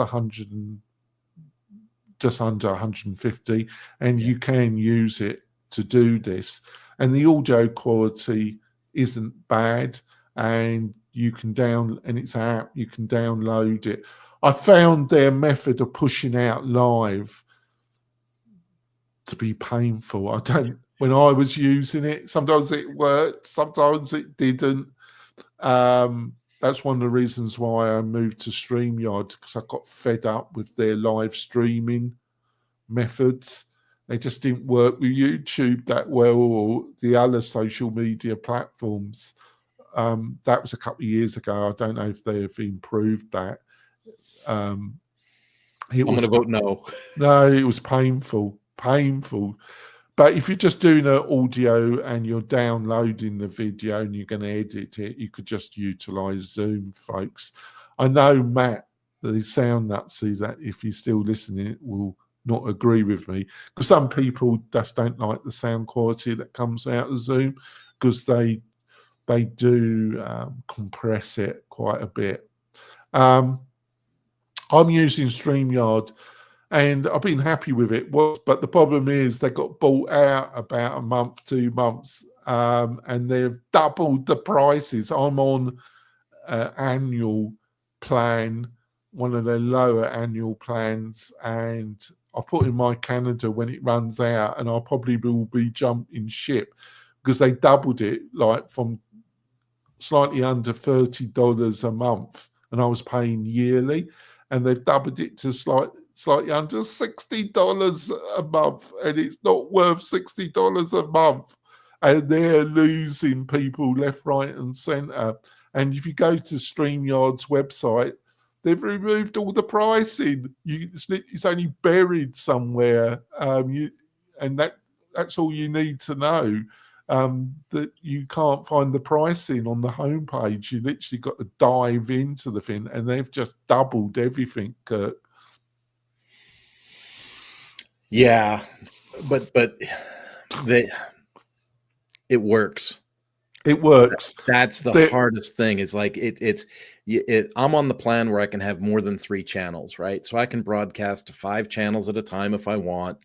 just under 150, and you can use it to do this. And the audio quality isn't bad, and you can it's an app, you can download it. I found their method of pushing out live to be painful. When I was using it, sometimes it worked, sometimes it didn't. That's one of the reasons why I moved to StreamYard, because I got fed up with their live streaming methods. They just didn't work with YouTube that well, or the other social media platforms. That was a couple of years ago. I don't know if they have improved that.
I'm going to vote no.
No, it was painful. But if you're just doing an audio and you're downloading the video and you're going to edit it, you could just utilize Zoom, folks. I know Matt, the sound Nazi, that if he's still listening, will not agree with me, because some people just don't like the sound quality that comes out of Zoom, because they do compress it quite a bit. I'm using StreamYard, and I've been happy with it. But the problem is they got bought out about a month, 2 months, and they've doubled the prices. I'm on an annual plan, one of their lower annual plans, and I'll put in my calendar when it runs out, and I probably will be jumping ship, because they doubled it, like from slightly under $30 a month, and I was paying yearly, and they've doubled it to slightly under $60 a month, and it's not worth $60 a month, and they're losing people left, right, and center. And if you go to StreamYard's website, they've removed all the pricing. It's only buried somewhere, and that's all you need to know. That you can't find the pricing on the homepage. You literally got to dive into the thing, and they've just doubled everything, Kurt.
Yeah, but it works.
It works.
That's the hardest thing. Is like I'm on the plan where I can have more than 3 channels, right? So I can broadcast to 5 channels at a time if I want.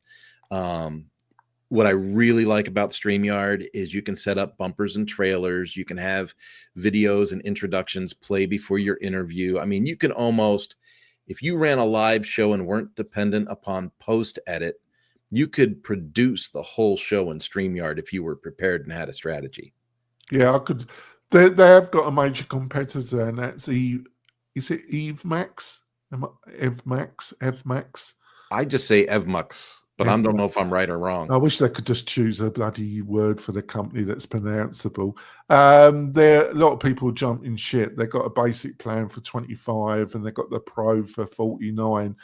What I really like about StreamYard is you can set up bumpers and trailers. You can have videos and introductions play before your interview. I mean, you can almost, if you ran a live show and weren't dependent upon post edit, you could produce the whole show in StreamYard if you were prepared and had a strategy.
Yeah, I could. They have got a major competitor, and that's is it EveMax? EveMax?
I just say EvMux, but I don't know if I'm right or wrong.
I wish they could just choose a bloody word for the company that's pronounceable. A lot of people jumping shit. They've got a basic plan for 25, and they've got the Pro for 49.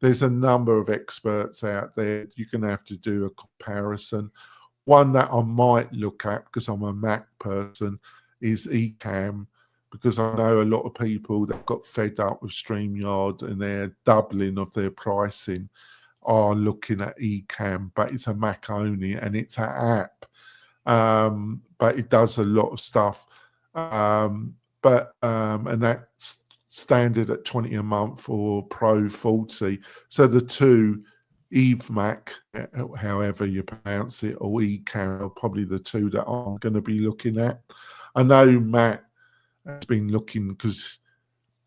There's a number of experts out there. You're going to have to do a comparison. One that I might look at, because I'm a Mac person, is Ecamm, because I know a lot of people that got fed up with StreamYard and their doubling of their pricing are looking at Ecamm, but it's a Mac only, and it's an app, but it does a lot of stuff. And that's standard at 20 a month or Pro 40. So the two, EveMac, however you pronounce it, or Ecamm, are probably the two that I'm going to be looking at. I know Matt has been looking, because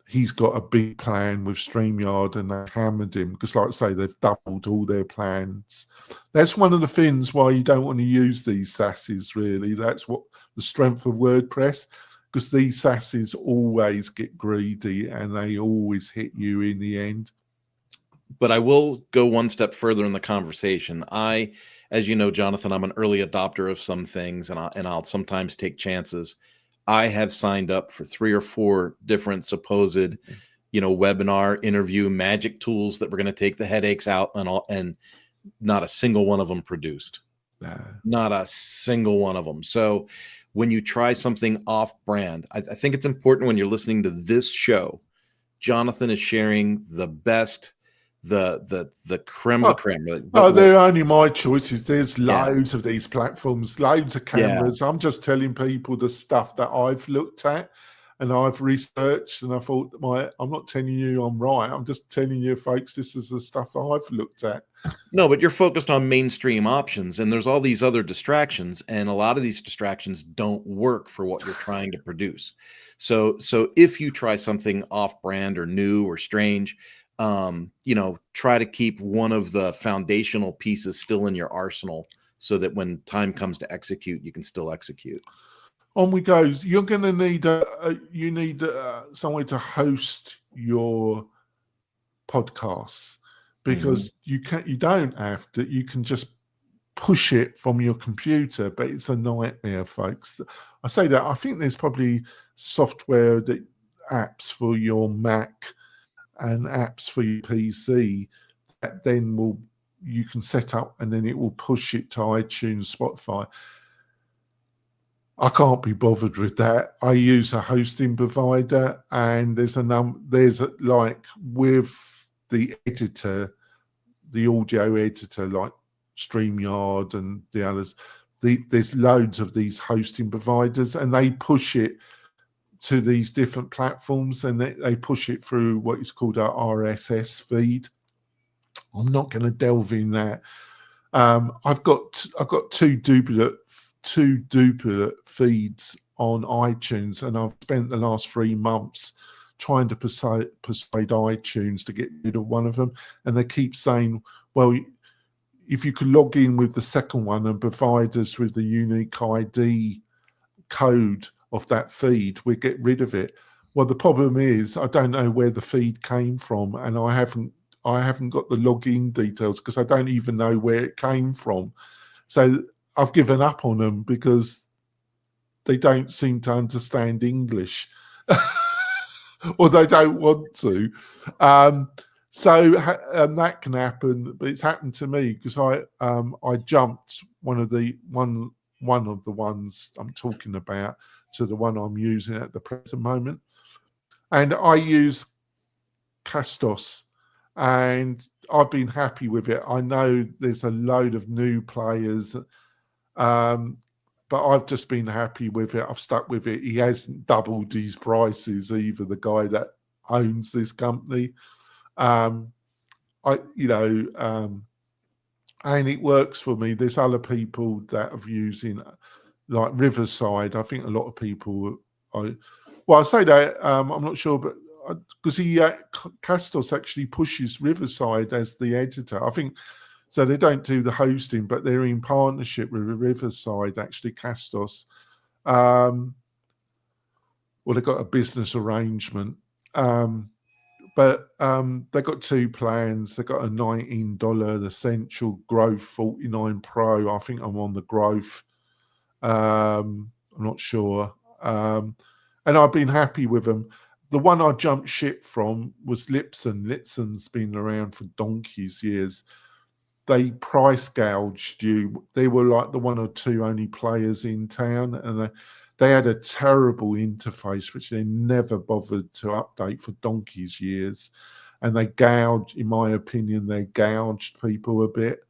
he's got a big plan with StreamYard, and they hammered him, because like I say, they've doubled all their plans. That's one of the things why you don't want to use these SaaSes, really. That's what the strength of WordPress, because these SaaSes always get greedy, and they always hit you in the end.
But I will go one step further in the conversation. As you know, Jonathan, I'm an early adopter of some things, and I'll sometimes take chances. I have signed up for 3 or 4 different supposed, webinar interview magic tools that were going to take the headaches out and all, and not a single one of them produced. Not a single one of them. So when you try something off brand, I think it's important when you're listening to this show, Jonathan is sharing the best, the creme de la creme.
They're only my choices. There's loads of these platforms, loads of cameras. I'm just telling people the stuff that I've looked at and I've researched, and I thought I'm not telling you I'm right. I'm just telling you, folks, this is the stuff I've looked at.
No, but you're focused on mainstream options, and there's all these other distractions, and a lot of these distractions don't work for what you're trying to produce. So if you try something off-brand or new or strange, try to keep one of the foundational pieces still in your arsenal, so that when time comes to execute, you can still execute.
On we go. You're going to need somewhere to host your podcasts, because you don't have to. You can just push it from your computer, but it's a nightmare, folks. I say that I think there's probably software apps for your Mac and apps for your PC that then you can set up, and then it will push it to iTunes, Spotify. I can't be bothered with that. I use a hosting provider, and there's like with the editor, the audio editor, like StreamYard and the others. There's loads of these hosting providers, and they push it to these different platforms, and they push it through what is called a RSS feed. I'm not going to delve in that. I've got two duplicate feeds on iTunes, and I've spent the last 3 months trying to persuade iTunes to get rid of one of them, and they keep saying, well, if you could log in with the second one and provide us with the unique ID code of that feed, we get rid of it. Well, the problem is I don't know where the feed came from, and I haven't got the login details, because I don't even know where it came from. So I've given up on them because they don't seem to understand English or they don't want to. So that can happen, but it's happened to me because I jumped one of the ones I'm talking about to the one I'm using at the present moment. And I use Castos, and I've been happy with it. I know there's a load of new players, but I've just been happy with it. I've stuck with it. He hasn't doubled his prices either, the guy that owns this company. And it works for me. There's other people that are using, like Riverside. I think a lot of people I say that, I'm not sure, but because Castos actually pushes Riverside as the editor. I think so. They don't do the hosting, but they're in partnership with Riverside, actually, Castos. Well, they've got a business arrangement. But they've got 2 plans. They've got a $19 Essential, Growth 49 Pro. I think I'm on the Growth. I'm not sure. And I've been happy with them. The one I jumped ship from was Lipson. Lipson's been around for donkey's years. They price gouged you. They were like the 1 or 2 only players in town, and they had a terrible interface, which they never bothered to update for donkey's years. And they gouged, in my opinion, they gouged people a bit.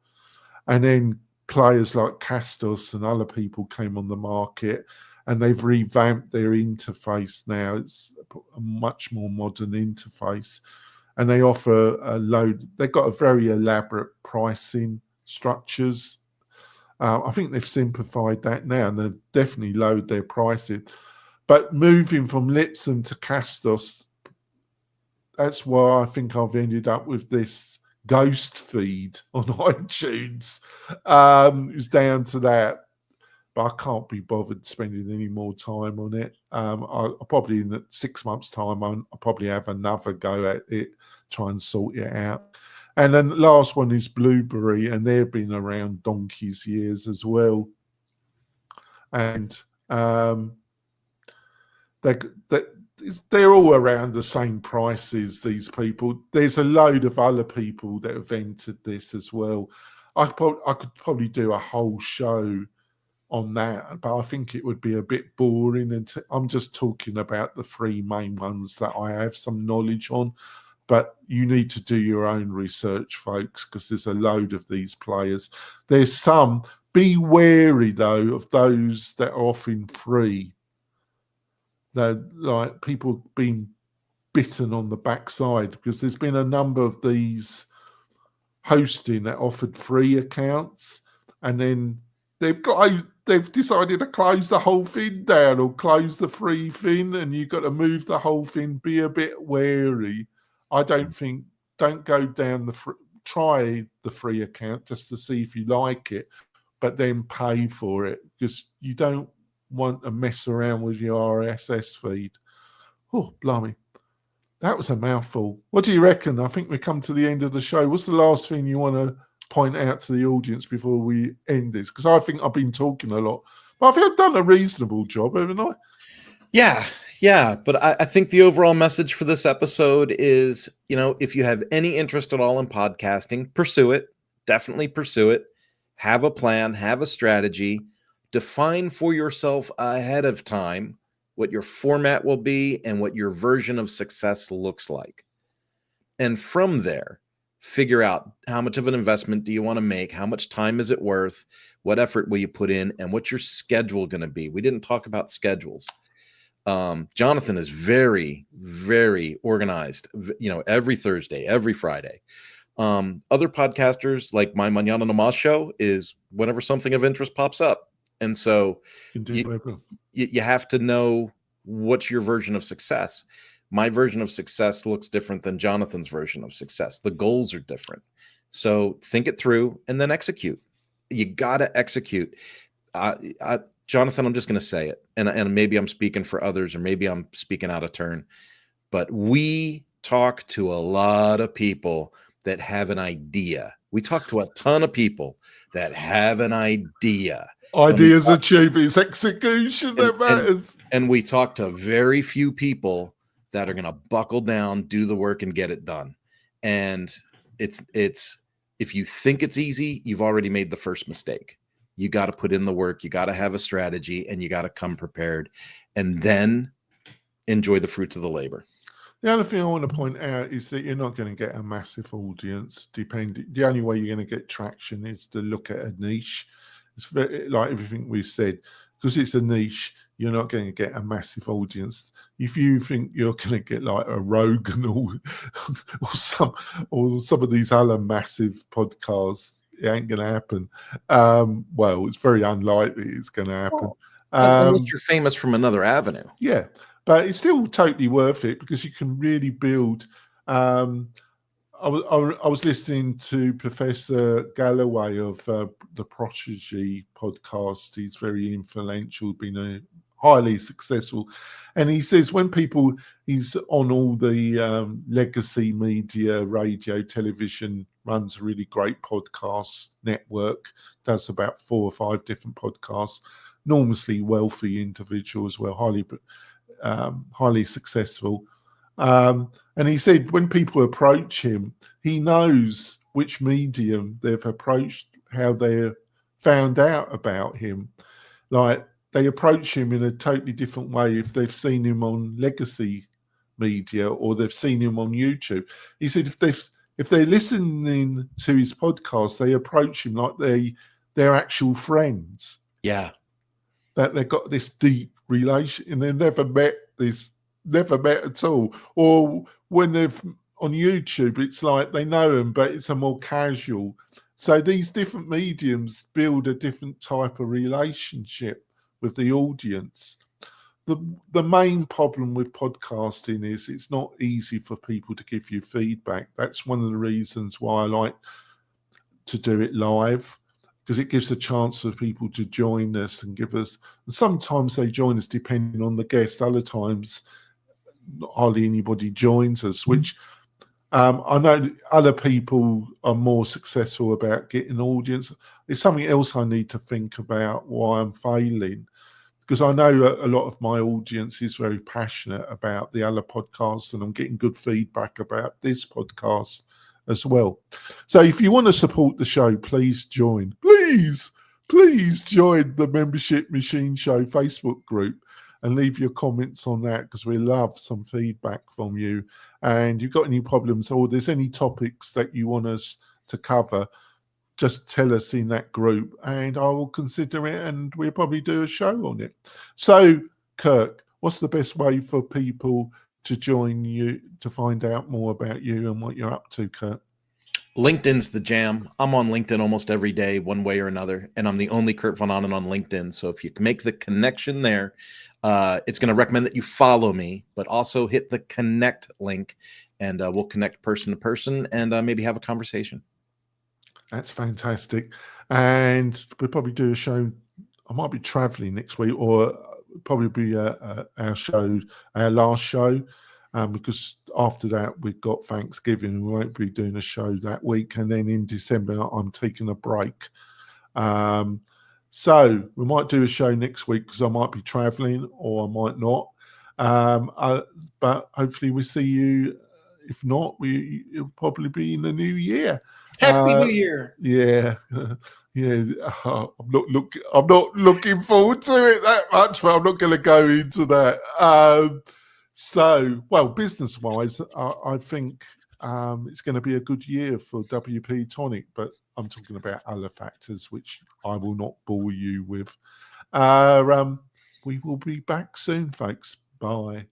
And then players like Castos and other people came on the market, and they've revamped their interface now. It's a much more modern interface. And they offer a load. They've got a very elaborate pricing structures. I think they've simplified that now, and they've definitely lowered their pricing. But moving from Lipson to Castos, that's why I think I've ended up with this ghost feed on iTunes. It's down to that. But I can't be bothered spending any more time on it. I'll probably, in 6 months' time, I'll probably have another go at it, try and sort it out. And then the last one is Blueberry, and they've been around donkey's years as well. And they're all around the same prices, these people. There's a load of other people that have entered this as well. I could probably do a whole show on that, but I think it would be a bit boring. And I'm just talking about the three main ones that I have some knowledge on. But you need to do your own research, folks, because there's a load of these players. There's some. Be wary, though, of those that are offering free. They're like people being bitten on the backside, because there's been a number of these hosting that offered free accounts, and then they've decided to close the whole thing down or close the free thing, and you've got to move the whole thing. Be a bit wary. Don't go down try the free account just to see if you like it, but then pay for it, because you don't want to mess around with your RSS feed. Oh, blimey. That was a mouthful. What do you reckon? I think we come to the end of the show. What's the last thing you want to point out to the audience before we end this? Because I think I've been talking a lot, but I think I've done a reasonable job, haven't I?
Yeah. But I think the overall message for this episode is, if you have any interest at all in podcasting, pursue it. Definitely pursue it. Have a plan, have a strategy, define for yourself ahead of time what your format will be and what your version of success looks like. And from there, figure out how much of an investment do you want to make? How much time is it worth? What effort will you put in? And what's your schedule going to be? We didn't talk about schedules. Jonathan is very, very organized, every Thursday, every Friday. Other podcasters, like my Mañana No Más show, is whenever something of interest pops up. And so you have to know what's your version of success. My version of success looks different than Jonathan's version of success. The goals are different. So think it through and then execute. You got to execute. Jonathan, I'm just going to say it. And maybe I'm speaking for others, or maybe I'm speaking out of turn. But we talk to a lot of people that have an idea. We talk to a ton of people that have an idea.
Ideas are cheap. It's execution that matters.
And we talk to very few people that are going to buckle down, do the work, and get it done. And it's if you think it's easy, you've already made the first mistake. You got to put in the work. You got to have a strategy, and you got to come prepared, and then enjoy the fruits of the labor.
The other thing I want to point out is that you're not going to get a massive audience. The only way you're going to get traction is to look at a niche. It's very, like everything we've said, because it's a niche, you're not going to get a massive audience. If you think you're going to get like a Rogan or some of these other massive podcasts, it ain't going to happen. Well, it's very unlikely it's going to happen.
Unless you're famous from another avenue.
Yeah, but it's still totally worth it, because you can really build. I was listening to Professor Galloway of the Prodigy podcast. He's very influential, been highly successful. And he says he's on all the legacy media, radio, television, runs a really great podcast network, does about 4 or 5 different podcasts, enormously wealthy individual as well, highly successful. And he said when people approach him, he knows which medium they've approached, how they're found out about him. Like, they approach him in a totally different way if they've seen him on legacy media or they've seen him on YouTube. He said if they're listening to his podcast, they approach him like they're actual friends.
Yeah.
That they've got this deep relation and they've never met at all. Or when they've on YouTube, it's like they know him, but it's a more casual. So these different mediums build a different type of relationship with the audience. The main problem with podcasting is it's not easy for people to give you feedback. That's one of the reasons why I like to do it live, because it gives a chance for people to join us and give us. And sometimes they join us depending on the guest. Other times, hardly anybody joins us, which I know other people are more successful about getting an audience. It's something else I need to think about why I'm failing. because I know a lot of my audience is very passionate about the other podcasts, and I'm getting good feedback about this podcast as well. So if you want to support the show, please join. Please join the Membership Machine Show Facebook group and leave your comments on that, because we love some feedback from you. And you've got any problems or there's any topics that you want us to cover, just tell us in that group and I will consider it, and we'll probably do a show on it. So, Kirk, what's the best way for people to join you, to find out more about you and what you're up to, Kirk?
LinkedIn's the jam. I'm on LinkedIn almost every day, one way or another, and I'm the only Kurt Von Onen on LinkedIn. So if you can make the connection there, it's going to recommend that you follow me, but also hit the connect link, and we'll connect person to person and maybe have a conversation.
That's fantastic. And we'll probably do a show. I might be traveling next week, or probably be our last show, because after that we've got Thanksgiving. We won't be doing a show that week, and then in December I'm taking a break. So we might do a show next week because I might be traveling, or I might not. But hopefully we see you. If not, it'll probably be in the new year.
Happy New Year!
Yeah, yeah. I'm not looking forward to it that much, but I'm not going to go into that. So, well, business-wise, I think it's going to be a good year for WP-Tonic, but I'm talking about other factors which I will not bore you with. We will be back soon, folks. Bye.